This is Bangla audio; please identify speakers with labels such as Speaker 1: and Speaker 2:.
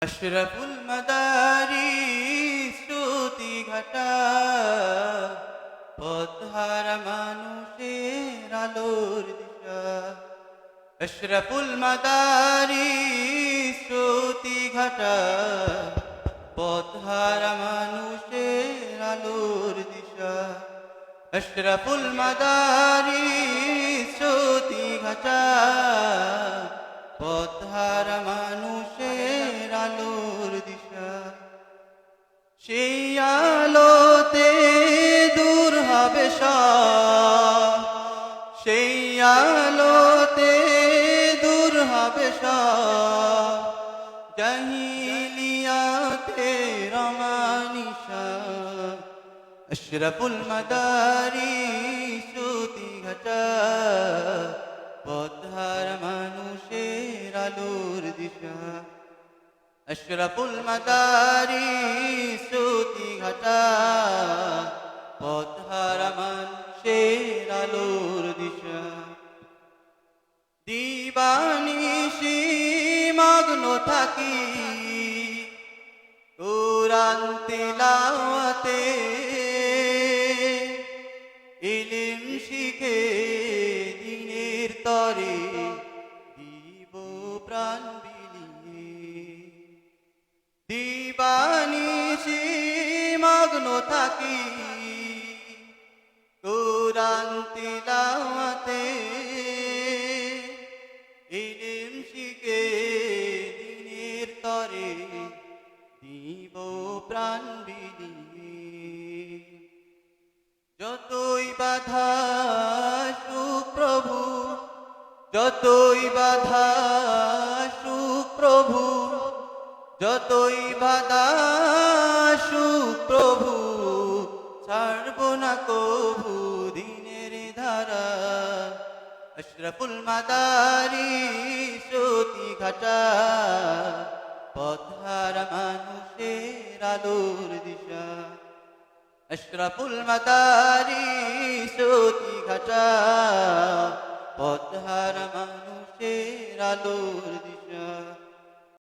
Speaker 1: আশরাফুল মাদারিস স্তুতি ঘটা পথহারা মানুষের আলোর দিশা। আশরাফুল মাদারিস স্তুতি ঘটা পথহারা মানুষের আলোর দিশা। আশরাফুল মাদারিস স্তুতি ঘটা পথহারা মানুষের আলোর দিশা। সেই আলোতে দূর হবে সব, সেই আলোতে দূর হবে সব জাহিলিয়াতের অমানিসা। আশরাফুল মাদারিস স্তুতি ঘটা পথহারা মানুষের আলোর দিশা। আশরাফুল মাদারিস স্তুতি ঘটা পথহারা মানুষের আলোর দিশা। দিবানিশি মগ্ন থাকি কুরআন তিলাওয়াতে, ইলম শিখে দিনের তরে দিব প্রাণ বিলিয়ে। দিবানিশি মগ্ন থাকি কুরআন তিলাওয়াতে, ইলম শিখে দিনের তরে দিব প্রাণ বিলিয়ে। যতই বাধা সুপ্রভু, যতই বাধা সুপ্রভু, যতই বাধা সুপ্রভু, ছাড়ব না কভু দিনের ধারা। আশরাফুল মাদারিস স্তুতি ঘটা পথহারা মানুষের আলোর দিশা। আশরাফুল মাদারিস